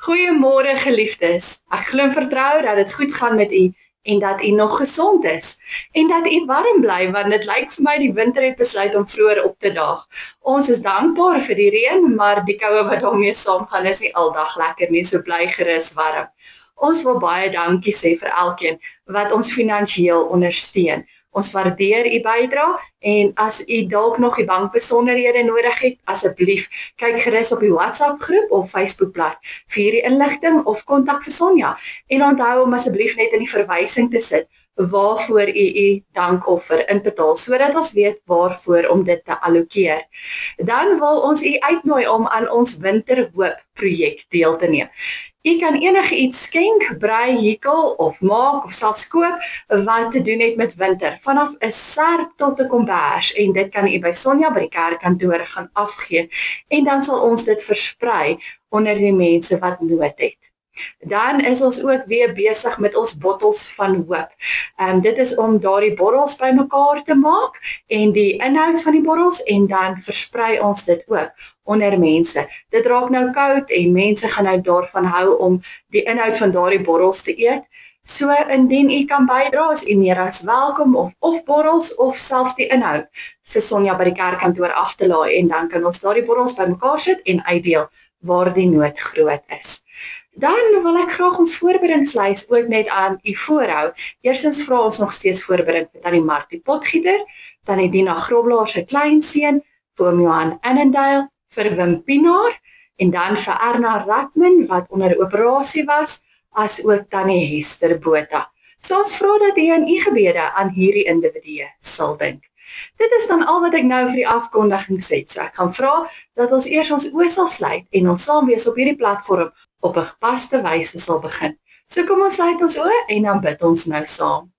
Goeiemôre geliefdes. Ek glo en vertrou dat dit goed gaan met u en dat u nog gesond is en dat u warm bly want dit lyk vir my die winter het besluit om vroeër op te daag. Ons is dankbaar vir die reën, maar die koue wat daarmee saamgaan is nie aldag lekker nie, so bly gerus warm. Ons wil baie dankie sê vir elkeen wat ons finansiëel ondersteun. Ons waardeer u bydrae en as u dalk nog die bankbesonderhede nodig het, asseblief kyk gerus op die WhatsApp groep of Facebookblad vir hierdie inligting of kontak vir Sonja. En onthou om asseblief net in die verwysing te sit waarvoor u dankoffer inbetaal sodat ons weet waarvoor om dit te allokeer. Dan wil ons u uitnooi om aan ons Winterhoop projek deel te neem. U kan enige iets skenk, brei, hekel of maak of selfs koop wat te doen het met winter, vanaf 'n serp tot 'n kombers en dit kan u by Sonja by die kerkkantoor gaan afgee en dan sal ons dit versprei onder die mense wat nood het. Dan is ons ook weer besig met ons bottels van hoop. Dit is om daardie borrels bymekaar te maak en die inhoud van die borrels en dan versprei ons dit ook onder mense. Dit raak nou koud en mense gaan nou daarvan hou om die inhoud van daardie borrels te eet. So indien u kan bydra, is u meer as welkom of borrels of selfs die inhoud vir Sonja by die kerkkantoor af te laai en dan kan ons daardie borrels bymekaar sit en uitdeel waar die nood groot is. Dan wil ek graag ons voorbereidingslys ook net aan u voorhou. Eerstens vra ons nog steeds voorbereiding vir Tannie Martie Potgieter, Tannie Dina Groblaar se kleinseun, vir oom Johan Annandale, vir Wim Pinaar en dan vir Erna Ratman wat onder operasie was, as ook Tannie Hester Botha. So ons vra dat u in u gebede aan hierdie individue sal dink. Dit is dan al wat ek nou vir die afkondiging sê. So ek gaan vra dat ons eers ons oë sal sluit en ons saam wees op hierdie platform op 'n gepaste wyse sal begin. So kom ons sluit ons oë en dan bid ons nou saam.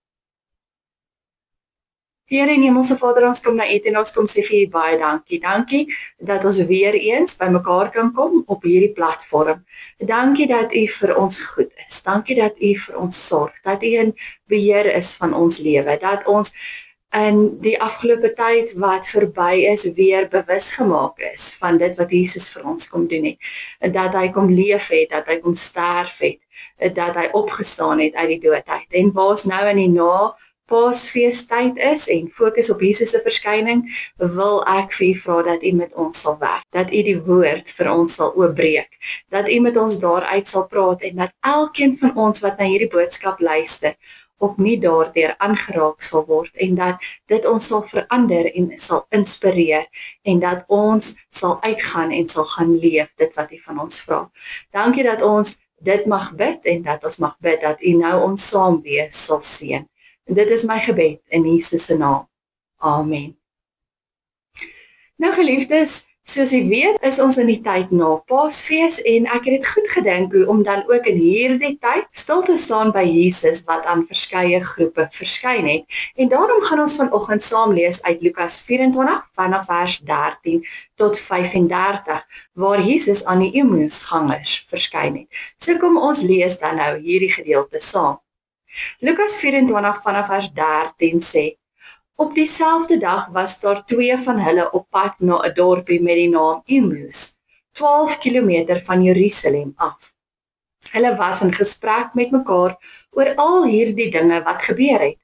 Here en Hemelse Vader, ons kom na U en ons kom sê vir U baie dankie. Dankie dat ons weer eens by mekaar kan kom op hierdie platform. Dankie dat U vir ons goed is. Dankie dat U vir ons sorg. Dat U in beheer is van ons lewe. Dat ons in die afgelope tyd wat verby is weer bewus gemaak is van dit wat Jesus vir ons kom doen het. Dat hy kom leef het, dat hy kom sterf het, dat hy opgestaan het uit die doodheid. En waar ons nou in die Paasfeestyd is en fokus op Jesus se verskyning, wil ek vir U vra dat U met ons sal werk, dat U die woord vir ons sal oopbreek, dat U met ons daaruit sal praat en dat elkeen van ons wat na hierdie boodskap luister, opnuut daardeur aangeraak sal word en dat dit ons sal verander en sal inspireer en dat ons sal uitgaan en sal gaan leef dit wat U van ons vra. Dankie dat ons dit mag bid en dat ons mag bid dat U nou ons saam wees sal seën. En dit is my gebed in Jesus se naam. Amen. Nou geliefdes, soos u weet, is ons in die tyd na Paasfees en ek het dit goed gedink om dan ook in hierdie tyd stil te staan by Jesus wat aan verskeie groepe verskyn het. En daarom gaan ons vanoggend saam lees uit Lukas 24 vanaf vers 13 tot 35 waar Jesus aan die Emmausgangers verskyn het. So kom ons lees dan nou hierdie gedeelte saam. Lukas 24 vanaf vers 13 sê: Op dieselfde dag was daar 2 van hulle op pad na 'n dorpie met die naam Emmaus, 12 kilometer van Jerusalem af. Hulle was in gesprek met mekaar oor al hierdie dinge wat gebeur het.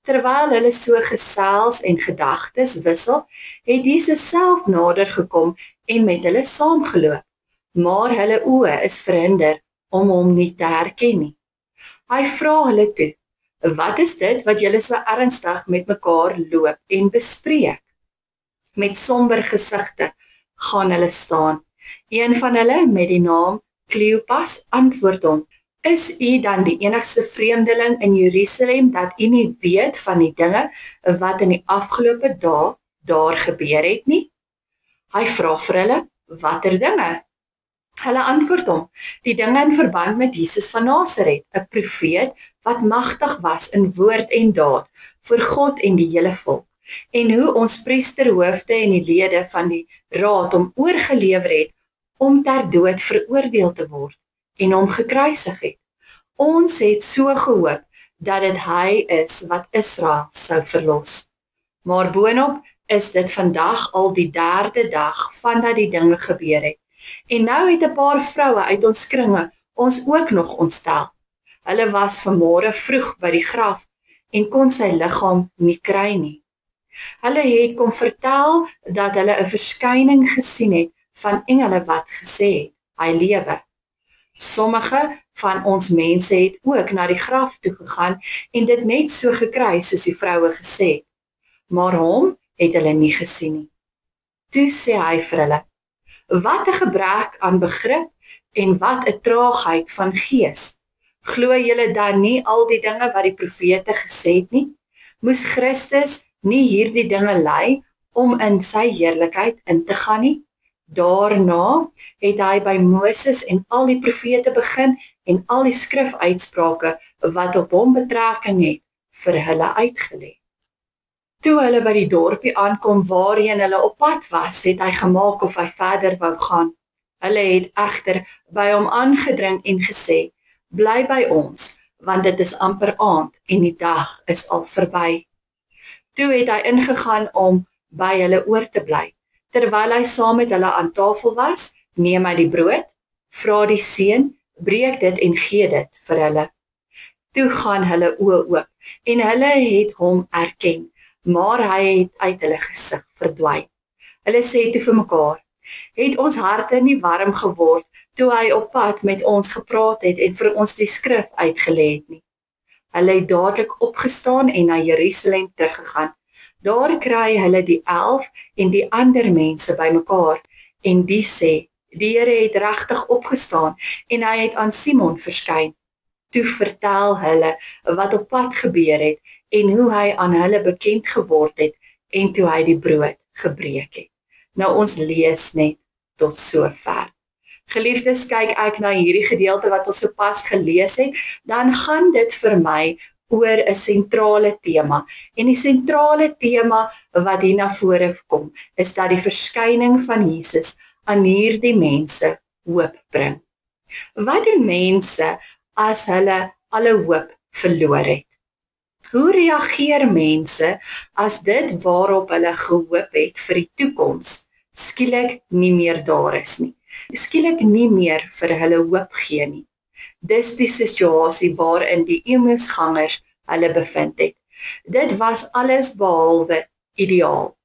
Terwyl hulle so gesels en gedagtes wissel, het Jesus self nader gekom en met hulle saamgeloop, maar hulle oë is verhinder om hom nie te herken nie. Hy vra hulle toe: Wat is dit wat julle so ernstig met mekaar loop en bespreek? Met somber gesigte gaan hulle staan. Een van hulle met die naam Kleopas antwoord hom: Is u dan die enigste vreemdeling in Jerusalem dat u nie weet van die dinge wat in die afgelope dae daar gebeur het nie? Hy vra vir hulle: Watter dinge? Hulle antwoord hom: Die dinge in verband met Jesus van Nasaret, 'n profeet wat magtig was in woord en daad vir God en die hele volk, en hoe ons priesterhoofde en die lede van die raad hom oorgelewer het om ter dood veroordeel te word en hom gekruisig het. Ons het so gehoop dat dit hy is wat Israel sou verlos. Maar boonop is dit vandag al die 3de dag vandat die dinge gebeur het. En nou het 'n paar vroue uit ons kringe ons ook nog ontstel. Hulle was vanmôre vroeg by die graf en kon sy liggaam nie kry nie. Hulle het kom vertel dat hulle 'n verskyning gesien het van engele wat gesê het, hy lewe. Sommige van ons mense het ook na die graf toe gegaan en dit net so gekry soos die vroue gesê het, maar hom het hulle nie gesien nie. Toe sê hy vir hulle, wat 'n gebrek aan begrip en wat 'n traagheid van gees. Glo julle dan nie al die dinge wat die profete gesê het nie? Moes Christus nie hierdie dinge ly om in sy heerlikheid in te gaan nie? Daarna het hy by Moses en al die profete begin en al die skrifuitsprake wat op hom betrekking het, vir hulle uitgelê. Toe hulle by die dorpie aankom waarheen hulle op pad was, het hy gemaak of hy verder wou gaan. Hulle het egter by hom aangedring en gesê, bly by ons, want dit is amper aand en die dag is al verby. Toe het hy ingegaan om by hulle oor te bly. Terwyl hy saam met hulle aan tafel was, neem hy die brood, vra die seun, breek dit en gee dit vir hulle. Toe gaan hulle oë oop en hulle het hom erken, maar hy het uit hulle gesig verdwyn. Hulle sê toe vir mekaar, het ons harte nie warm geword toe hy op pad met ons gepraat het en vir ons die skrif uitgelê het nie. Hulle het dadelik opgestaan en na Jerusalem teruggegaan. Daar kry hulle die 11 en die ander mense bymekaar en die sê, die Here het regtig opgestaan en hy het aan Simon verskyn. Toe vertel hulle wat op pad gebeur het en hoe hy aan hulle bekend geword het en toe hy die brood gebreek het. Nou ons lees net tot sover. Geliefdes, kyk ek na hierdie gedeelte wat ons sopas gelees het, dan gaan dit vir my oor 'n sentrale tema. En die sentrale tema wat hier na vore kom, is dat die verskyning van Jesus aan hierdie mense hoop bring. Wat doen mense as hulle alle hoop verloor het? Hoe reageer mense as dit waarop hulle gehoop het vir die toekoms skielik nie meer daar is nie? Skielik nie meer vir hulle hoop gee nie. Dis die situasie waarin die Emmausgangers hulle bevind het. Dit was alles behalwe ideaal.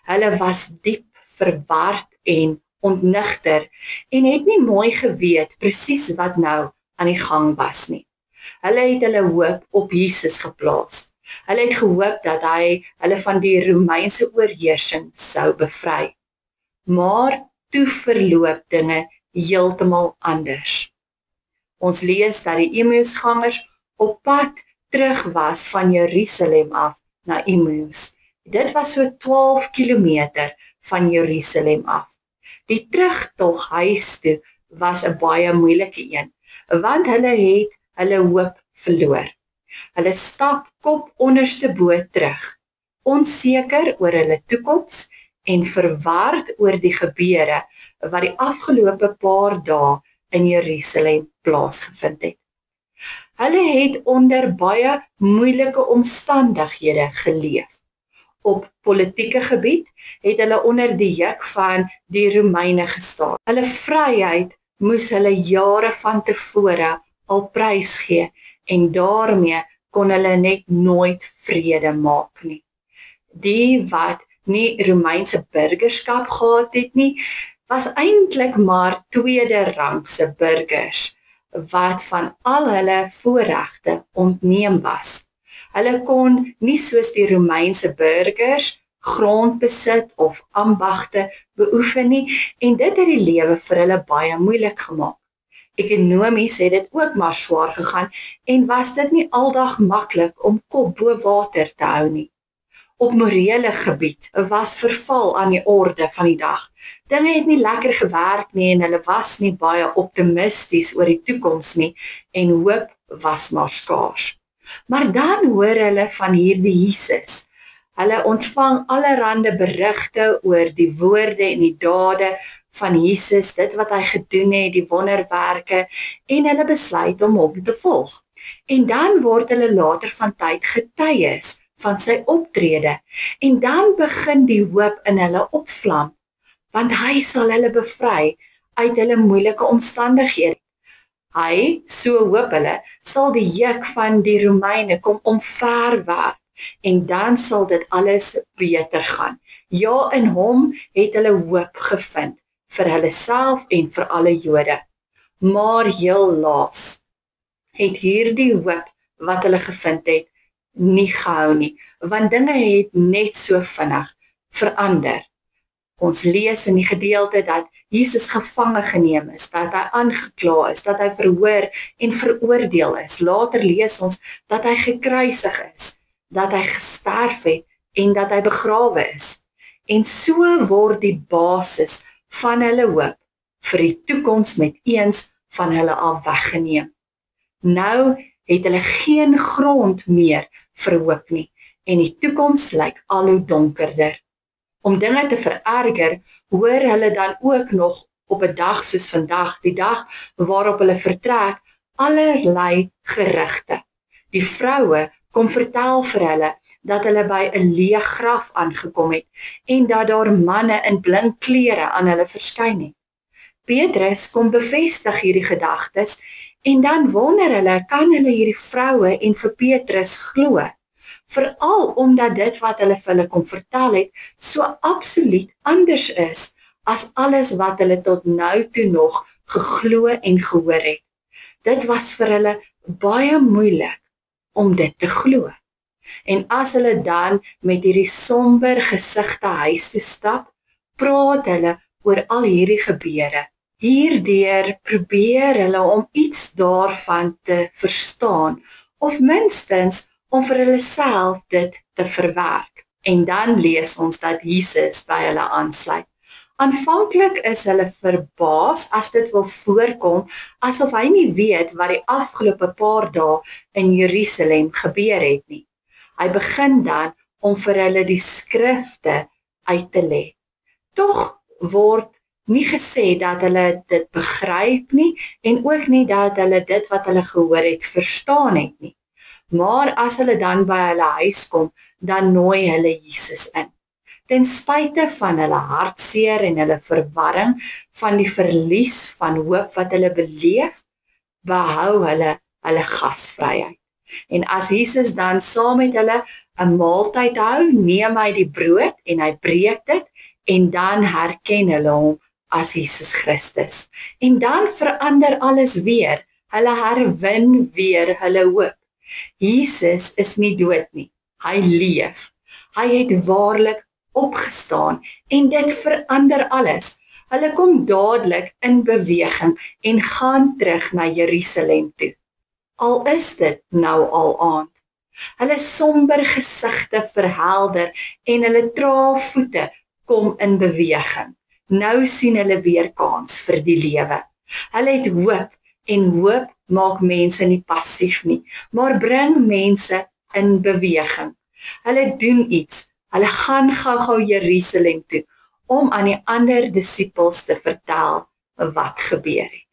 Hulle was diep verward en ontnigter en het nie mooi geweet presies wat nou aan die gang was nie. Hulle het hulle hoop op Jesus geplaas. Hulle het gehoop dat hy hulle van die Romeinse oorheersing sou bevry. Maar toe verloop dinge heeltemal anders. Ons lees dat die Emmausgangers op pad terug was van Jerusalem af na Emmaus. Dit was so 12 kilometer van Jerusalem af. Die terugtog huis toe was 'n baie moeilike een, want hulle het hulle hoop verloor. Hulle stap kop onderste bo terug, onseker oor hulle toekoms en verward oor die gebeure wat die afgelope paar dae in Jerusalem plaasgevind het. Hulle het onder baie moeilike omstandighede geleef. Op politieke gebied het hulle onder die juk van die Romeine gestaan. Hulle vryheid moes hulle jare van tevore al prysgee en daarmee kon hulle net nooit vrede maak nie. Die wat nie Romeinse burgerskap gehad het nie, was eintlik maar tweede rangse burgers, wat van al hulle voorregte ontneem was. Hulle kon nie soos die Romeinse burgers grond besit of ambagte beoefen nie en dit het die lewe vir hulle baie moeilik gemaak. Ekonomies het dit ook maar swaar gegaan en was dit nie aldag maklik om kop bo water te hou nie. Op morele gebied was verval aan die orde van die dag. Dinge het nie lekker gewerk nie en hulle was nie baie optimisties oor die toekoms nie en hoop was maar skaars. Maar dan hoor hulle van hierdie Jesus. Hulle ontvang allerhande berigte oor die woorde en die dade van Jesus, dit wat hy gedoen het, die wonderwerke, en hulle besluit om hom te volg. En dan word hulle later van tyd getuies van sy optrede, en dan begin die hoop in hulle opvlam, want hy sal hulle bevry uit hulle moeilike omstandighede. Hy, so hoop hulle, sal die juk van die Romeine kom omverwerp en dan sal dit alles beter gaan. Ja, in hom het hulle hoop gevind vir hulle self en vir alle Jode. Maar heel laas het hierdie hoop wat hulle gevind het nie gehou nie, want dinge het net so vinnig verander. Ons lees in die gedeelte dat Jesus gevange geneem is, dat hy aangekla is, dat hy verhoor en veroordeel is. Later lees ons dat hy gekruisig is, dat hy gesterf het en dat hy begrawe is. En so word die basis van hulle hoop vir die toekoms met eens van hulle af weggeneem. Nou het hulle geen grond meer vir hoop nie en die toekoms lyk al hoe donkerder. Om dinge te vererger, hoor hulle dan ook nog op 'n dag soos vandag, die dag waarop hulle vertrek, allerlei gerugte. Die vroue kom vertel vir hulle dat hulle by 'n leë graf aangekom het en dat daar manne in blink klere aan hulle verskyn het. Petrus kom bevestig hierdie gedagtes en dan wonder hulle, kan hulle hierdie vroue en vir Petrus glo? Veral omdat dit wat hulle vir hulle kom vertel het, so absoluut anders is as alles wat hulle tot nou toe nog geglo en gehoor het. Dit was vir hulle baie moeilik om dit te glo. En as hulle dan met hierdie somber gesigte huis toe stap, praat hulle oor al hierdie gebeure. Hierdeur probeer hulle om iets daarvan te verstaan, of minstens om vir hulle self dit te verwerk. En dan lees ons dat Jesus by hulle aansluit. Aanvanklik is hulle verbaas as dit wil voorkom, asof hy nie weet wat die afgelope paar dae in Jerusalem gebeur het nie. Hy begin dan om vir hulle die skrifte uit te lê. Tog word nie gesê dat hulle dit begryp nie en ook nie dat hulle dit wat hulle gehoor het verstaan het nie. Maar as hulle dan by hulle huis kom, dan nooi hulle Jesus in. Ten spyte van hulle hartseer en hulle verwarring, van die verlies van hoop wat hulle beleef, behou hulle gasvryheid. En as Jesus dan saam met hulle 'n maaltyd hou, neem hy die brood en hy breek dit en dan herken hulle hom as Jesus Christus. En dan verander alles weer. Hulle herwin weer hulle hoop. Jesus is nie dood nie. Hy leef. Hy het waarlik opgestaan en dit verander alles. Hulle kom dadelik in beweging en gaan terug na Jerusalem toe. Al is dit nou al aand. Hulle somber gesigte verhelder en hulle trae voete kom in beweging. Nou sien hulle weer kans vir die lewe. Hulle het hoop en hoop maak mense nie passief nie, maar bring mense in beweging. Hulle doen iets. Hulle gaan gou-gou Jerusalem toe om aan die ander disippels te vertel wat gebeur het.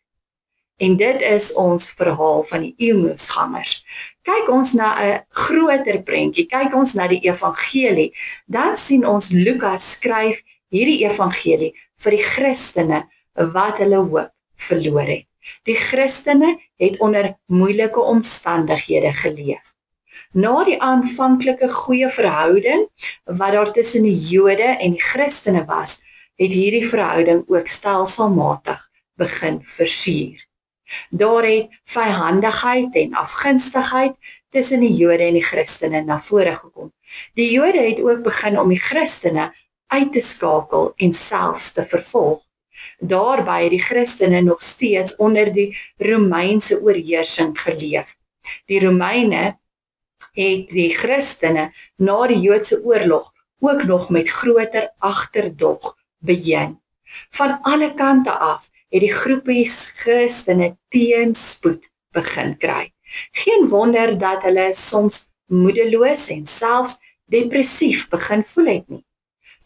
En dit is ons verhaal van die Emmausgangers. Kyk ons na 'n groter prentjie, kyk ons na die evangelie, dan sien ons Lukas skryf hierdie evangelie vir die Christene wat hulle hoop verloor het. Die Christene het onder moeilike omstandighede geleef. Na die aanvanklike goeie verhouding wat daar tussen die Jode en die Christene was, het hierdie verhouding ook stelselmatig begin versuur. Daar het vyhandigheid en afgunstigheid tussen die Jode en die Christene na vore gekom. Die Jode het ook begin om die Christene uit te skakel en selfs te vervolg. Daarby het die Christene nog steeds onder die Romeinse oorheersing geleef. Die Romeine het die Christene na die Joodse oorlog ook nog met groter agterdog beheer. Van alle kante af het die groepies Christene teenspoed begin kry. Geen wonder dat hulle soms moedeloos en selfs depressief begin voel het nie.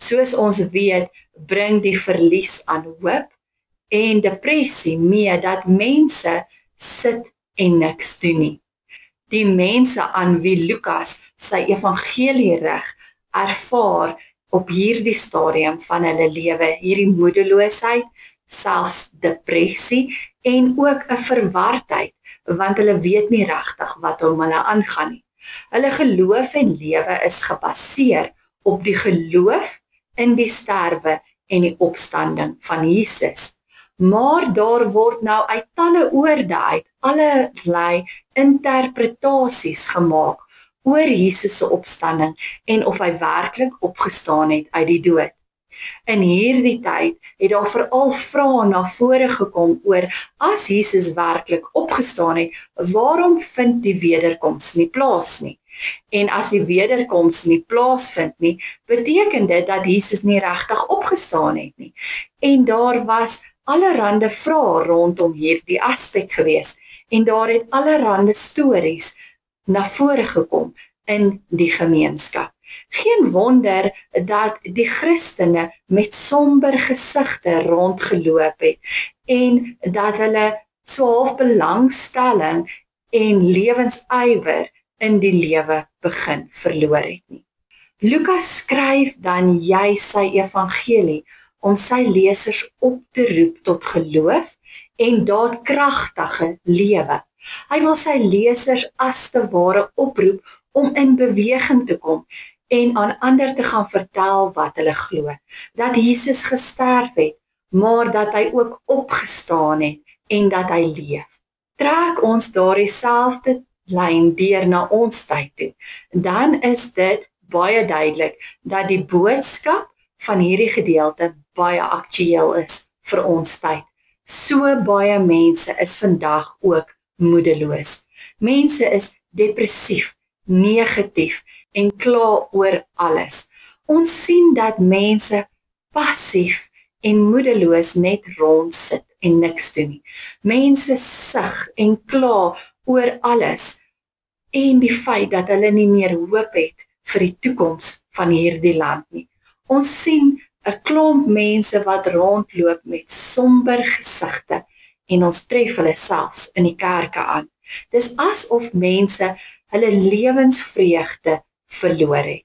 Soos ons weet, bring die verlies aan hoop en depressie mee dat mense sit en niks doen nie. Die mense aan wie Lukas sy evangelie rig, ervaar op hierdie stadium van hulle lewe hierdie moedeloosheid, selfs depressie en ook 'n verwardheid, want hulle weet nie regtig wat om hulle aangaan nie. Hulle geloof en lewe is gebaseer op die geloof in die sterwe en die opstanding van Jesus. Maar daar word nou uit talle oorde uit allerlei interpretasies gemaak oor Jesus se opstanding en of hy werklik opgestaan het uit die dood. In hierdie tyd het daar veral vrae na vore gekom oor as Jesus werklik opgestaan het, waarom vind die wederkoms nie plaas nie? En as die wederkoms nie plaasvind nie, beteken dit dat Jesus nie regtig opgestaan het nie. En daar was allerhande vrae rondom hierdie aspek gewees en daar het allerhande stories na vore gekom in die gemeenskap. Geen wonder dat die Christene met somber gesigte rondgeloop het en dat hulle so half belangstelling en lewensywer in die lewe begin verloor het nie. Lukas skryf dan juis sy evangelie om sy lesers op te roep tot geloof en daadkragtige lewe. Hy wil sy lesers as te ware oproep om in beweging te kom en aan ander te gaan vertel wat hulle glo. Dat Jesus gesterf het, maar dat hy ook opgestaan het en dat hy leef. Trek ons daardie selfde lyn deur na ons tyd toe, dan is dit baie duidelik dat die boodskap van hierdie gedeelte baie aktueel is vir ons tyd. So baie mense is vandag ook moedeloos. Mense is depressief, negatief en kla oor alles. Ons sien dat mense passief en moedeloos net rond sit en niks doen nie. Mense sug en kla oor alles en die feit dat hulle nie meer hoop het vir die toekoms van hierdie land nie. Ons sien 'n klomp mense wat rondloop met somber gesigte en ons tref hulle selfs in die kerke aan. Dis asof mense hulle lewensvreugde verloor het.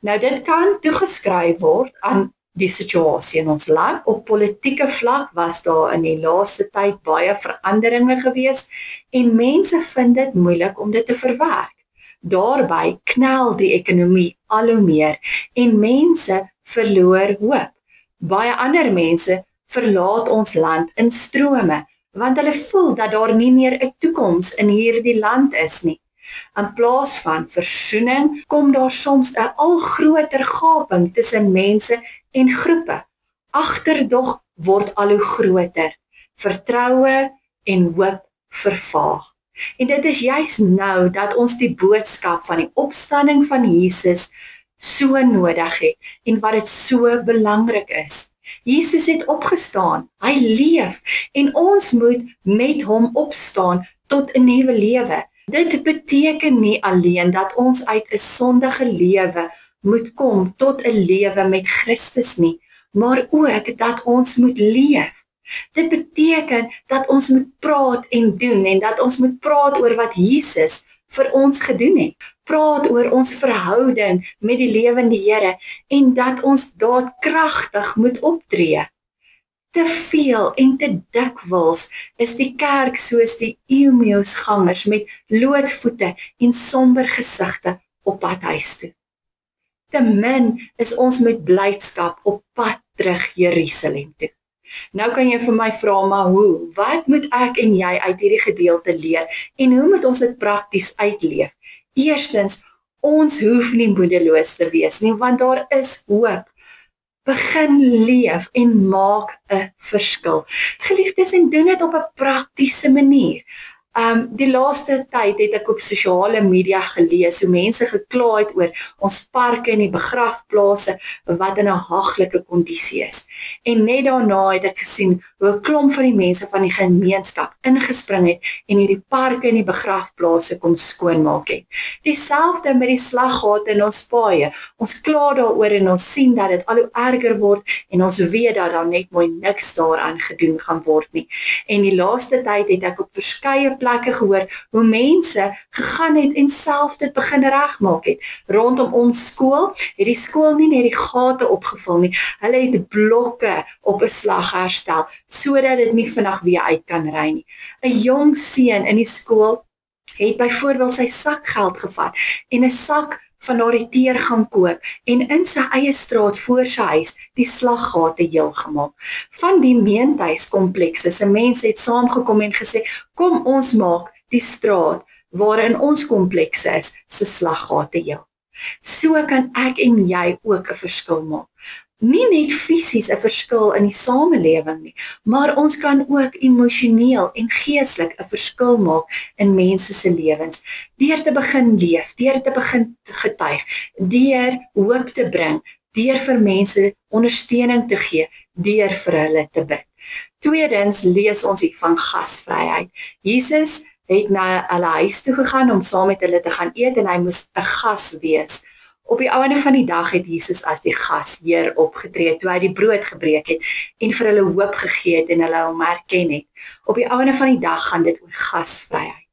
Nou dit kan toegeskryf word aan die situasie in ons land. Op politieke vlak was daar in die laaste tyd baie veranderinge gewees en mense vind dit moeilik om dit te verwerk. Daarby knel die ekonomie al hoe meer en mense verloor hoop. Baie ander mense verlaat ons land in strome, want hulle voel dat daar nie meer 'n toekoms in hierdie land is nie. In plaas van versoening kom daar soms 'n al groter gaping tussen mense en groepe. Agterdog word al hoe groter. Vertroue en hoop vervaag. En dit is juis nou dat ons die boodskap van die opstanding van Jesus so nodig het en wat dit so belangrik is. Jesus het opgestaan, hy leef en ons moet met hom opstaan tot 'n nuwe lewe. Dit beteken nie alleen dat ons uit 'n sondige lewe moet kom tot 'n lewe met Christus nie, maar ook dat ons moet leef. Dit beteken dat ons moet praat en doen en dat ons moet praat oor wat Jesus vir ons gedoen het. Praat oor ons verhouding met die lewende Here en dat ons daadkragtig moet optree. Te veel en te dikwels is die kerk soos die Emmausgangers met loodvoete en somber gesigte op pad huis toe. Te min is ons met blydskap op pad terug Jerusalem toe. Nou kan jy vir my vra, maar hoe? Wat moet ek en jy uit hierdie gedeelte leer en hoe moet ons dit prakties uitleef? Eerstens, ons hoef nie moedeloos te wees nie, want daar is hoop. Begin leef en maak 'n verskil. Geliefdes, en doen dit op 'n praktiese manier. Die laaste tyd het ek op sosiale media gelees hoe mense gekla het oor ons parke en die begrafplase wat in 'n haglike kondisie is. En net daarna het ek gesien hoe 'n klomp van die mense van die gemeenskap ingespring het en hierdie parke en die begrafplase kom skoonmaak het. Dieselfde met die slaggate in ons paaie. Ons kla daaroor en ons sien dat dit al hoe erger word en ons weet dat daar net mooi niks daaraan gedoen gaan word nie. En die laaste tyd het ek op verskeie plekke gehoor hoe mense gegaan het en self dit begin regmaak het. Rondom ons skool het die skool nie net die gate opgevul nie, hulle het blokke op 'n slag herstel, sodat dit nie vinnig weer uit kan ry nie. 'n Jong seun in die skool het byvoorbeeld sy sakgeld gevat en 'n sak van daardie teer gaan koop en in sy eie straat voor sy huis die slaggate heel gemaak. Van die meentuiskomplekse se mense het saamgekom en gesê, kom ons maak die straat waarin ons komplekse is, se slaggate heel. So kan ek en jy ook 'n verskil maak. Nie net fisies 'n verskil in die samelewing nie, maar ons kan ook emosioneel en geestelik 'n verskil maak in mense se lewens, deur te begin leef, deur te begin getuig, deur hoop te bring, deur vir mense ondersteuning te gee, deur vir hulle te bid. Tweedens lees ons hier van gasvryheid. Jesus het na hulle huis toe gegaan om saam met hulle te gaan eet en hy moes 'n gas wees. Op die einde van die dag het Jesus as die gasheer opgetree toe hy die brood gebreek het en vir hulle hoop gegee het en hulle hom herken het. Op die einde van die dag gaan dit oor gasvryheid.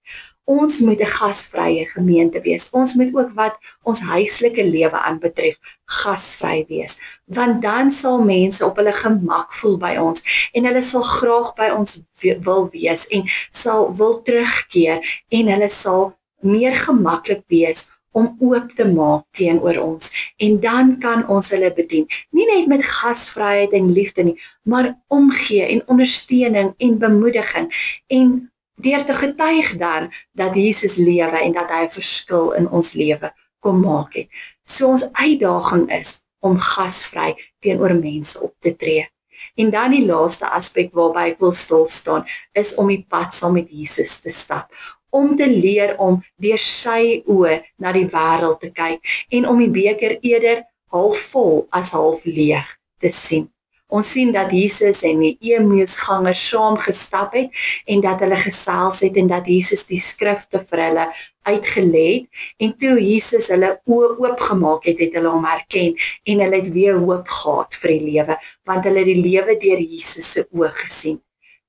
Ons moet 'n gasvrye gemeente wees. Ons moet ook wat ons huislike lewe aanbetref gasvry wees, want dan sal mense op hulle gemak voel by ons en hulle sal graag by ons wil wees en sal wil terugkeer en hulle sal meer gemaklik wees om oop te maak teenoor ons en dan kan ons hulle bedien. Nie net met gasvryheid en liefde nie, maar omgee en ondersteuning en bemoediging en deur te getuig dan dat Jesus lewe en dat hy 'n verskil in ons lewe kom maak het. So ons uitdaging is om gasvry teenoor mense op te tree. En dan die laaste aspek waarby ek wil stil staan, is om die pad saam met Jesus te stap. Om te leer om deur sy oë na die wêreld te kyk en om die beker eerder half vol as half leeg te sien. Ons sien dat Jesus en die Emmausgangers saam gestap het en dat hulle gesels het en dat Jesus die skrifte vir hulle uitgelê het en toe Jesus hulle oë oopgemaak het, het hulle hom herken en hulle het weer hoop gehad vir die lewe, want hulle het die lewe deur Jesus se oë gesien.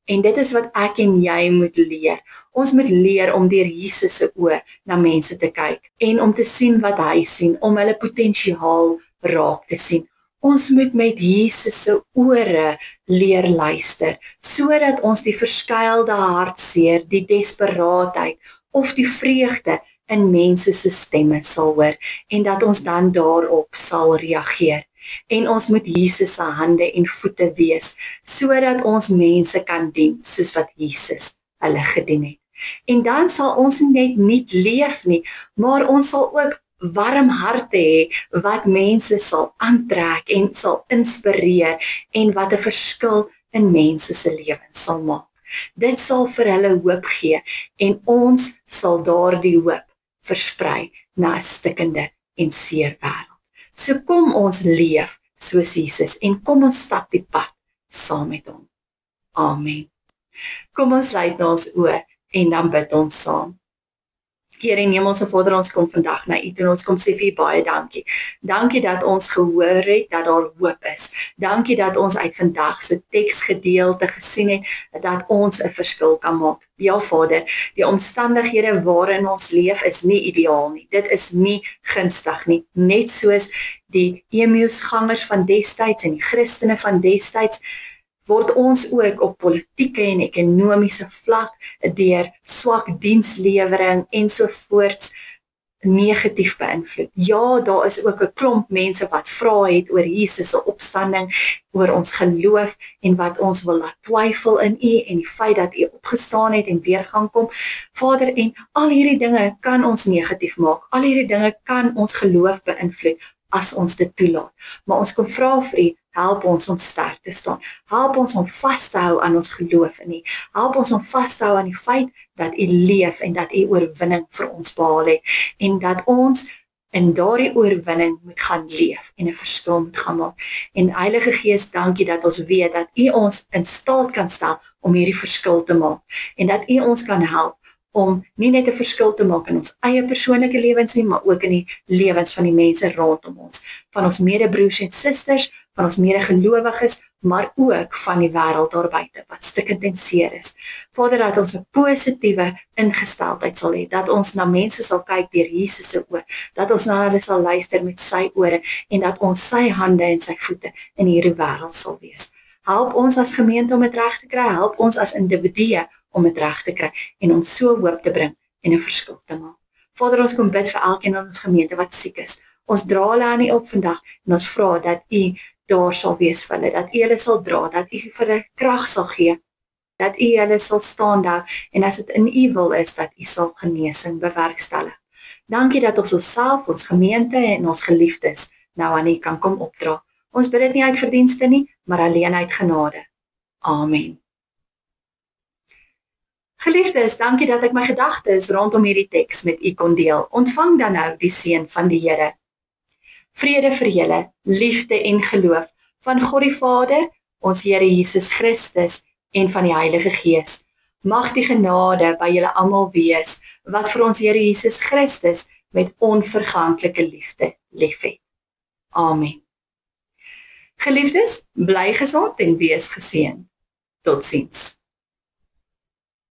En dit is wat ek en jy moet leer. Ons moet leer om deur Jesus se oë na mense te kyk en om te sien wat hy sien, om hulle potensiaal raak te sien. Ons moet met Jesus se ore leer luister, sodat ons die verskuilde hartseer, die desperaatheid of die vreugde in mense se stemme sal hoor en dat ons dan daarop sal reageer. En ons moet Jesus se hande en voete wees, sodat ons mense kan dien, soos wat Jesus hulle gedien het. En dan sal ons net nie leef nie, maar ons sal ook warm harte hê, wat mense sal aantrek en sal inspireer, en wat 'n verskil in mense se lewens sal maak. Dit sal vir hulle hoop gee, en ons sal daardie hoop versprei na 'n stikkende en seer wêreld. So kom ons leef soos Jesus en kom ons stap die pad saam met hom. Amen. Kom ons sluit nou ons oë en dan bid ons saam. Here en Hemelse Vader, ons kom vandag na U toe en ons kom sê vir U baie dankie. Dankie dat ons gehoor het dat daar hoop is. Dankie dat ons uit vandag se teksgedeelte gesien het dat ons 'n verskil kan maak. Ja Vader, die omstandighede waarin ons leef is nie ideaal nie. Dit is nie gunstig nie. Net soos die Emmausgangers van destyds en die Christene van destyds, word ons ook op politieke en ekonomiese vlak deur swak dienslewering ensovoorts negatief beïnvloed. Ja, daar is ook 'n klomp mense wat vra het oor Jesus se opstanding, oor ons geloof en wat ons wil laat twyfel in U en die feit dat U opgestaan het en weer gaan kom. Vader, en al hierdie dinge kan ons negatief maak. Al hierdie dinge kan ons geloof beïnvloed as ons dit toelaat. Maar ons kom vra vir U, help ons om sterk te staan. Help ons om vas te hou aan ons geloof in U. Help ons om vas te hou aan die feit dat U leef en dat U oorwinning vir ons behaal het. En dat ons in daardie oorwinning moet gaan leef en 'n verskil moet gaan maak. En Heilige Gees, dankie dat ons weet dat U ons in staat kan stel om hierdie verskil te maak. En dat U ons kan help om nie net 'n verskil te maak in ons eie persoonlike lewens nie, maar ook in die lewens van die mense rondom ons, van ons medebroers en susters, van ons medegelowiges, maar ook van die wêreld daar buite wat stikkend en seer is. Vader, dat ons 'n positiewe ingesteldheid sal hê, dat ons na mense sal kyk deur Jesus se oë, dat ons na hulle sal luister met sy ore en dat ons sy hande en sy voete in hierdie wêreld sal wees. Help ons as gemeente om dit reg te kry, help ons as individue om dit reg te kry en om so hoop te bring en 'n verskil te maak. Vader, ons kom bid vir elkeen in ons gemeente wat siek is. Ons dra hulle aan U op vandag en ons vra dat U daar sal wees vir hulle, dat U hulle sal dra, dat U vir hulle krag sal gee, dat U hulle sal staan hou en as dit in U wil is, dat U sal genesing bewerkstellig. Dankie dat ons onsself, ons gemeente en ons geliefdes nou aan U kan kom opdra. Ons bid dit nie uit verdienste nie, maar alleen uit genade. Amen. Geliefdes, dankie dat ek my gedagtes rondom hierdie teks met U kon deel. Ontvang dan nou die seën van die Here. Vrede vir julle, liefde en geloof van God die Vader, ons Here Jesus Christus en van die Heilige Gees. Mag die genade by julle almal wees wat vir ons Here Jesus Christus met onverganklike liefde liefhet. Amen. Geliefdes, bly gesond en wees geseën. Totsiens.